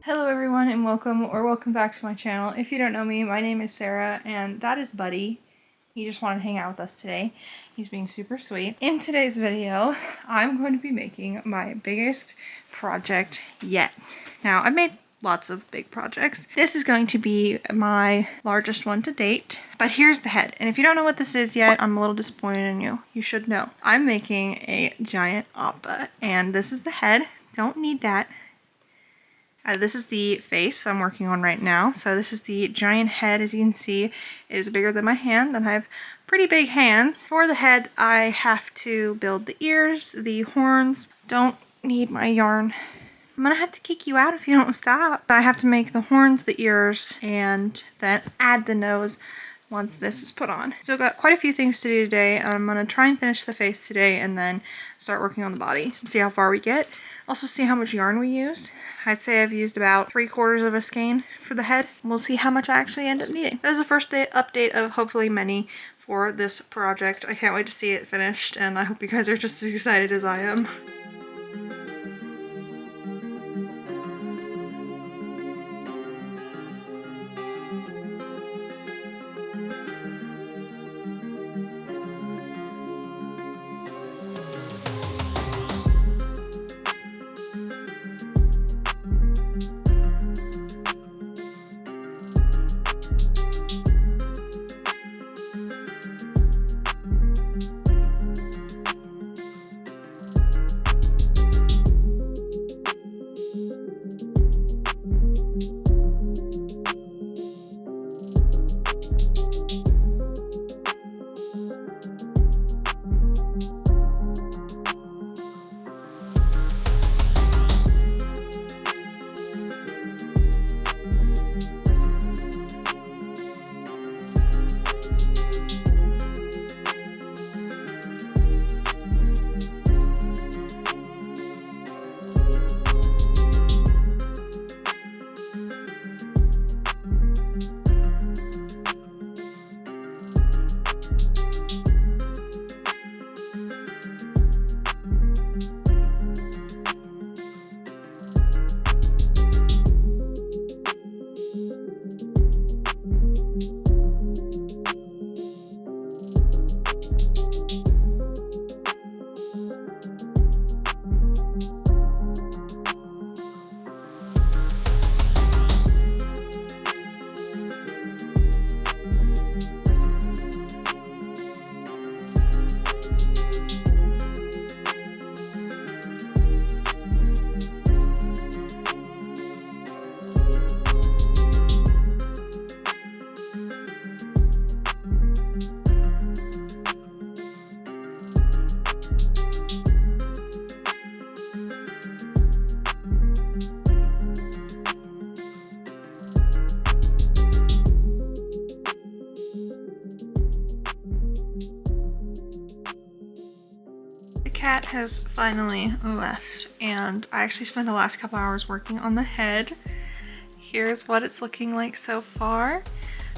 Hello everyone and welcome back to my channel. If you don't know me, my name is Sarah and that is Buddy. He just wanted to hang out with us today. He's being super sweet. In today's video, I'm going to be making my biggest project yet. Now, I've made lots of big projects. This is going to be my largest one to date, but here's the head. And if you don't know what this is yet, I'm a little disappointed in you. You should know. I'm making a giant Appa and this is the head. Don't need that. This is the face I'm working on right now. So this is the giant head. As you can see, it is bigger than my hand, and I have pretty big hands. For the head, I have to build the ears, the horns. Don't need my yarn. I'm gonna have to kick you out if you don't stop. I have to make the horns, the ears, and then add the nose once this is put on. So I've got quite a few things to do today. I'm gonna try and finish the face today and then start working on the body and see how far we get. Also see how much yarn we use. I'd say I've used about 3/4 of a skein for the head. We'll see how much I actually end up needing. That is the first update of hopefully many for this project. I can't wait to see it finished, and I hope you guys are just as excited as I am. Cat has finally left, and I actually spent the last couple hours working on the head. Here's what it's looking like so far.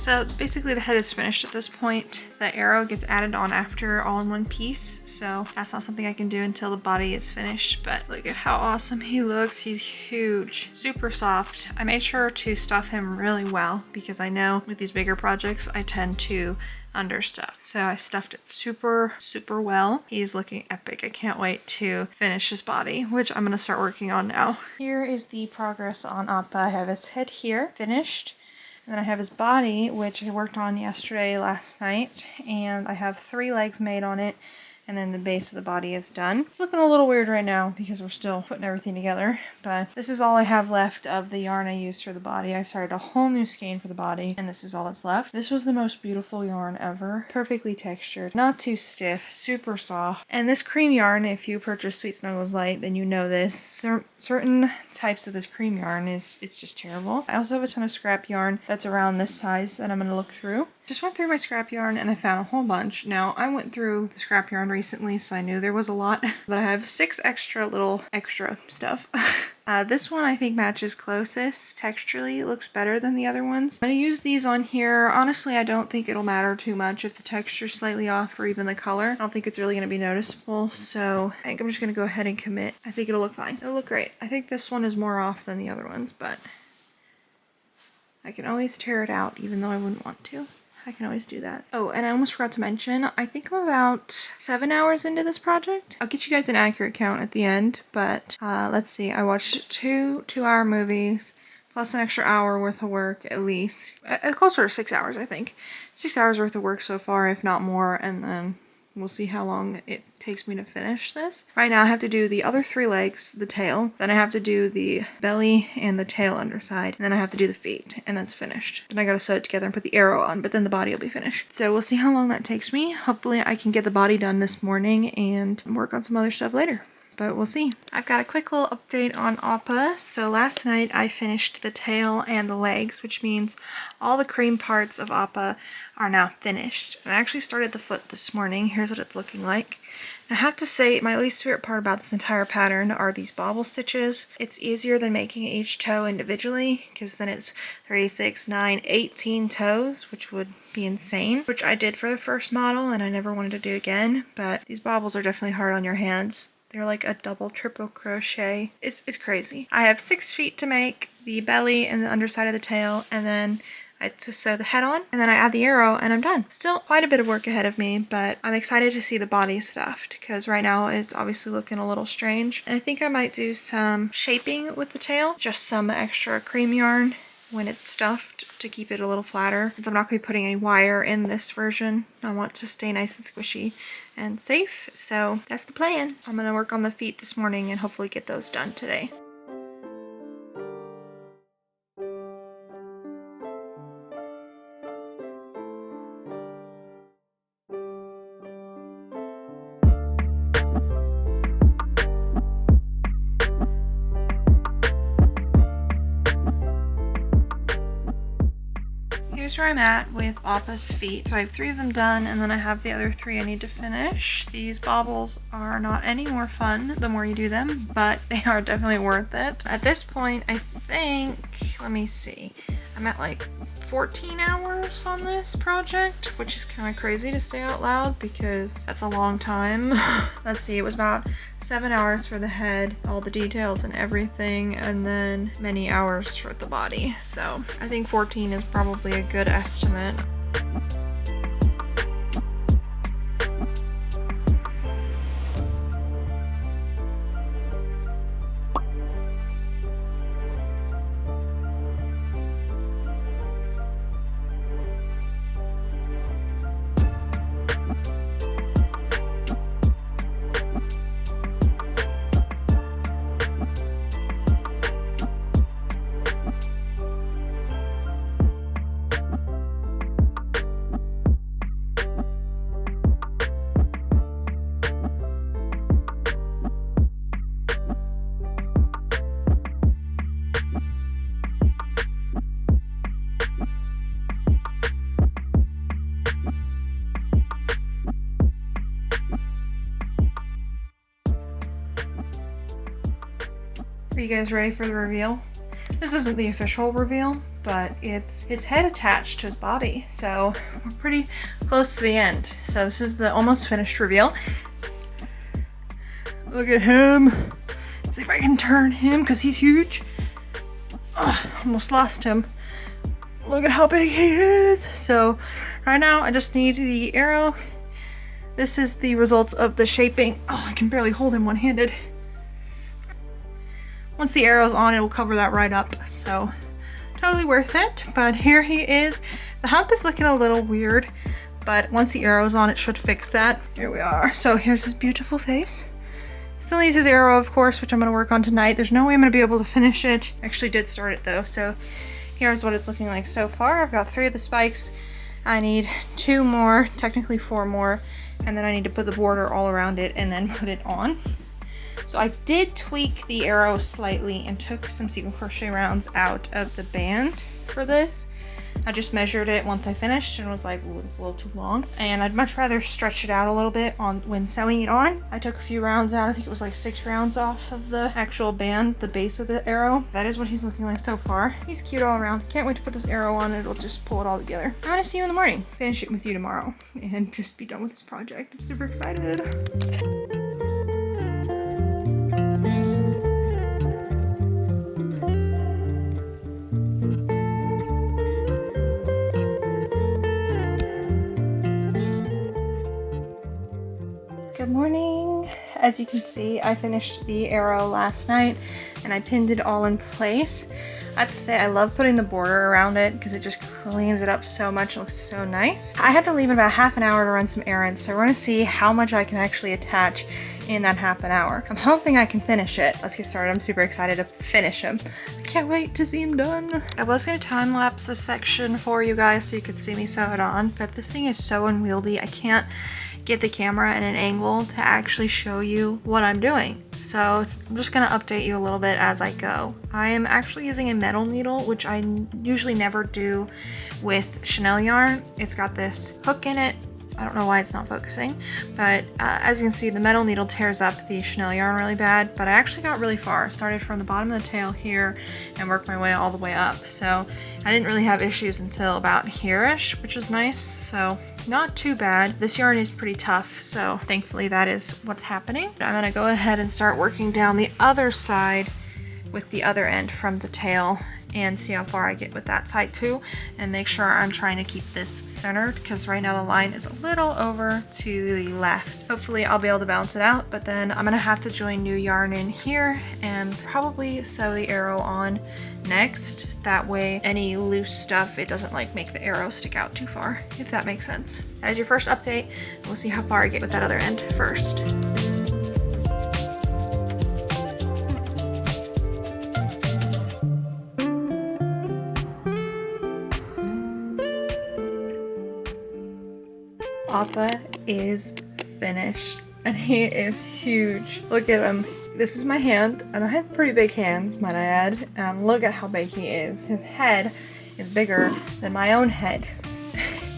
So basically the head is finished at this point. The arrow gets added on after all in one piece, so that's not something I can do until the body is finished, but look at how awesome he looks. He's huge, super soft. I made sure to stuff him really well because I know with these bigger projects I tend to understuff. So I stuffed it super well. He's looking epic. I can't wait to finish his body, which I'm gonna start working on now. Here is the progress on Appa. I have his head here finished, and then I have his body, which I worked on last night, and I have 3 legs made on it, and then the base of the body is done. It's looking a little weird right now because we're still putting everything together, but this is all I have left of the yarn I used for the body. I started a whole new skein for the body, and this is all that's left. This was the most beautiful yarn ever. Perfectly textured, not too stiff, super soft. And this cream yarn, if you purchase Sweet Snuggles Light, then you know this. Certain types of this cream yarn it's just terrible. I also have a ton of scrap yarn that's around this size that I'm gonna look through. Just went through my scrap yarn and I found a whole bunch. Now, I went through the scrap yarn recently, so I knew there was a lot, but I have 6 extra stuff. This one I think matches closest. Texturally, it looks better than the other ones. I'm going to use these on here. Honestly, I don't think it'll matter too much if the texture's slightly off or even the color. I don't think it's really going to be noticeable, so I think I'm just going to go ahead and commit. I think it'll look fine. It'll look great. I think this one is more off than the other ones, but I can always tear it out even though I wouldn't want to. I can always do that. Oh, and I almost forgot to mention, I think I'm about 7 hours into this project. I'll get you guys an accurate count at the end, but let's see. I watched two 2-hour movies, plus an extra hour worth of work at least. Closer to 6 hours, I think. 6 hours worth of work so far, if not more, and then we'll see how long it takes me to finish this. Right now I have to do the other 3 legs, the tail, then I have to do the belly and the tail underside, and then I have to do the feet, and that's finished. Then I gotta sew it together and put the arrow on, but then the body will be finished. So we'll see how long that takes me. Hopefully I can get the body done this morning and work on some other stuff later. But we'll see. I've got a quick little update on Appa. So last night I finished the tail and the legs, which means all the cream parts of Appa are now finished. And I actually started the foot this morning. Here's what it's looking like. I have to say my least favorite part about this entire pattern are these bobble stitches. It's easier than making each toe individually, because then it's 3, 6, 9, 18 toes, which would be insane, which I did for the first model and I never wanted to do again. But these bobbles are definitely hard on your hands. They're like a double, triple crochet. It's crazy. I have 6 feet to make, the belly and the underside of the tail, and then I just sew the head on, and then I add the arrow, and I'm done. Still quite a bit of work ahead of me, but I'm excited to see the body stuffed, because right now it's obviously looking a little strange. And I think I might do some shaping with the tail, just some extra cream yarn when it's stuffed to keep it a little flatter. Since I'm not going to be putting any wire in this version, I want to stay nice and squishy and safe, so that's the plan. I'm going to work on the feet this morning and hopefully get those done today. Here's where I'm at with Appa's feet. So I have 3 of them done, and then I have the other 3 I need to finish. These bobbles are not any more fun the more you do them, but they are definitely worth it. At this point, I think, let me see, I'm at like 14 hours on this project, which is kind of crazy to say out loud because that's a long time. Let's see, it was about 7 hours for the head, all the details and everything, and then many hours for the body. So I think 14 is probably a good estimate. Are you guys ready for the reveal? This isn't the official reveal, but it's his head attached to his body, so we're pretty close to the end. So this is the almost finished reveal. Look at him. Let's see if I can turn him because he's huge. Almost lost him. Look at how big he is. So right now I just need the arrow. This is the results of the shaping. Oh, I can barely hold him one-handed. Once the arrow's on, it will cover that right up, so totally worth it. But here he is. The hump is looking a little weird, but once the arrow's on, it should fix that. Here we are. So here's his beautiful face. Still needs his arrow, of course, which I'm going to work on tonight. There's no way I'm going to be able to finish it. I actually did start it though, so here's what it's looking like so far. I've got 3 of the spikes. I need 2 more, technically 4 more, and then I need to put the border all around it and then put it on. So I did tweak the arrow slightly and took some single crochet rounds out of the band for this I just measured it once I finished and was like, ooh, it's a little too long. And I'd much rather stretch it out a little bit when sewing it on. I took a few rounds out. I think it was like 6 rounds off of the actual band, the base of the arrow. That is what he's looking like so far. He's cute all around. Can't wait to put this arrow on. It'll just pull it all together. I'm gonna see you in the morning. Finish it with you tomorrow and just be done with this project. I'm super excited. Good morning. As you can see, I finished the arrow last night and I pinned it all in place. I have to say I love putting the border around it because it just cleans it up so much. It looks so nice. I had to leave in about half an hour to run some errands, so we're gonna see how much I can actually attach in that half an hour. I'm hoping I can finish it. Let's get started. I'm super excited to finish him. I can't wait to see him done. I was gonna time lapse this section for you guys so you could see me sew it on, but this thing is so unwieldy. I can't get the camera in an angle to actually show you what I'm doing. So I'm just gonna update you a little bit as I go. I am actually using a metal needle, which I usually never do with chenille yarn. It's got this hook in it. I don't know why it's not focusing, but as you can see, the metal needle tears up the chenille yarn really bad, but I actually got really far. I started from the bottom of the tail here and worked my way all the way up. So I didn't really have issues until about here-ish, which is nice. So not too bad. This yarn is pretty tough, so thankfully that is what's happening. I'm gonna go ahead and start working down the other side with the other end from the tail and see how far I get with that side too, and make sure I'm trying to keep this centered because right now the line is a little over to the left. Hopefully I'll be able to balance it out, but then I'm gonna have to join new yarn in here and probably sew the arrow on next. That way any loose stuff, it doesn't like make the arrow stick out too far, if that makes sense. As your first update, we'll see how far I get with that other end first. Appa is finished and he is huge. Look at him. This is my hand, and I have pretty big hands, might I add, and look at how big he is. His head is bigger than my own head.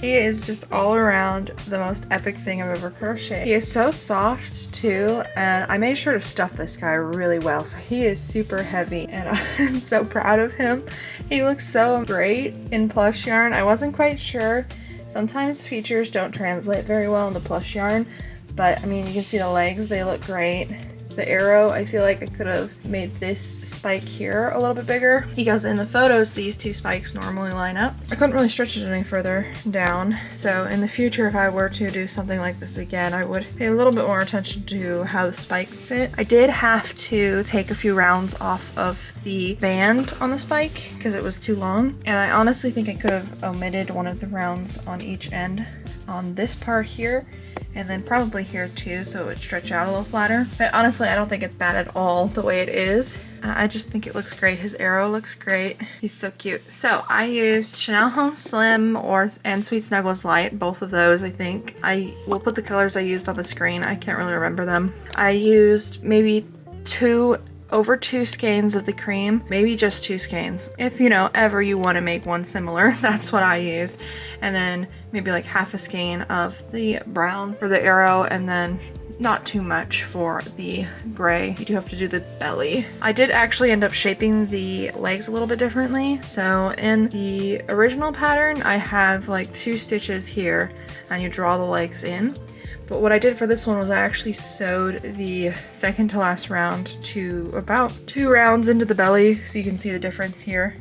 He is just all around the most epic thing I've ever crocheted. He is so soft too, and I made sure to stuff this guy really well, so he is super heavy and I'm so proud of him. He looks so great in plush yarn. I wasn't quite sure. Sometimes features don't translate very well into plush yarn, but I mean, you can see the legs, they look great. The arrow, I feel like I could have made this spike here a little bit bigger because in the photos, these two spikes normally line up. I couldn't really stretch it any further down, so in the future, if I were to do something like this again, I would pay a little bit more attention to how the spikes sit. I did have to take a few rounds off of the band on the spike because it was too long, and I honestly think I could have omitted one of the rounds on each end on this part here, and then probably here too, so it would stretch out a little flatter. But honestly, I don't think it's bad at all the way it is. I just think it looks great. His arrow looks great. He's so cute. So I used Chanel Home Slim and Sweet Snuggles Light, both of those I think. I will put the colors I used on the screen. I can't really remember them. I used maybe over 2 skeins of the cream, maybe just 2 skeins. If you know, ever you want to make one similar, that's what I used. And then maybe like half a skein of the brown for the arrow, and then not too much for the gray. You do have to do the belly. I did actually end up shaping the legs a little bit differently. So in the original pattern, I have like 2 stitches here and you draw the legs in. But what I did for this one was I actually sewed the second to last round to about 2 rounds into the belly, so you can see the difference here.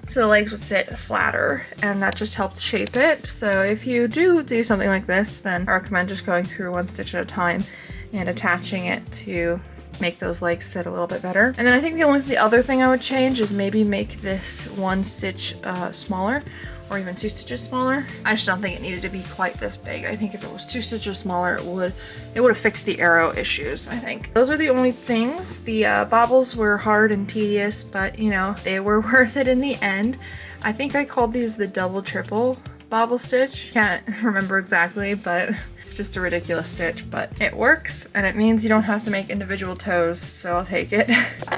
So the legs would sit flatter, and that just helped shape it. So if you do something like this, then I recommend just going through 1 stitch at a time and attaching it to make those legs sit a little bit better. And then I think the other thing I would change is maybe make this 1 stitch smaller, or even 2 stitches smaller. I just don't think it needed to be quite this big. I think if it was 2 stitches smaller, it would have fixed the arrow issues, I think. Those are the only things. The bobbles were hard and tedious, but you know, they were worth it in the end. I think I called these the triple bobble stitch. Can't remember exactly, but it's just a ridiculous stitch, but it works, and it means you don't have to make individual toes, so I'll take it.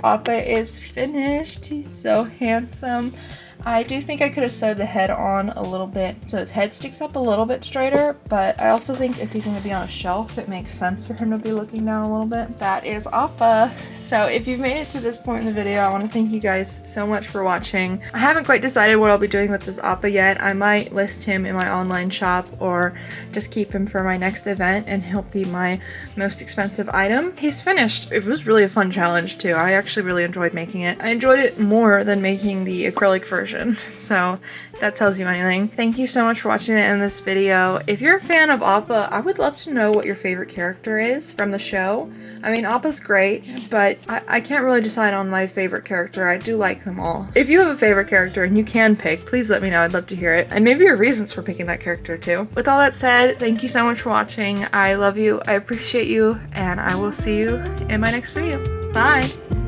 Appa is finished. He's so handsome. I do think I could have sewed the head on a little bit so his head sticks up a little bit straighter, but I also think if he's going to be on a shelf, it makes sense for him to be looking down a little bit. That is Appa. So if you've made it to this point in the video, I want to thank you guys so much for watching. I haven't quite decided what I'll be doing with this Appa yet. I might list him in my online shop or just keep him for my next event and he'll be my most expensive item. He's finished. It was really a fun challenge too. I actually really enjoyed making it. I enjoyed it more than making the acrylic version. So if that tells you anything. Thank you so much for watching it in this video. If you're a fan of Appa, I would love to know what your favorite character is from the show. I mean, Appa's great, but I can't really decide on my favorite character. I do like them all. If you have a favorite character and you can pick, please let me know. I'd love to hear it. And maybe your reasons for picking that character too. With all that said, thank you so much for watching. I love you, I appreciate you, and I will see you in my next video. Bye!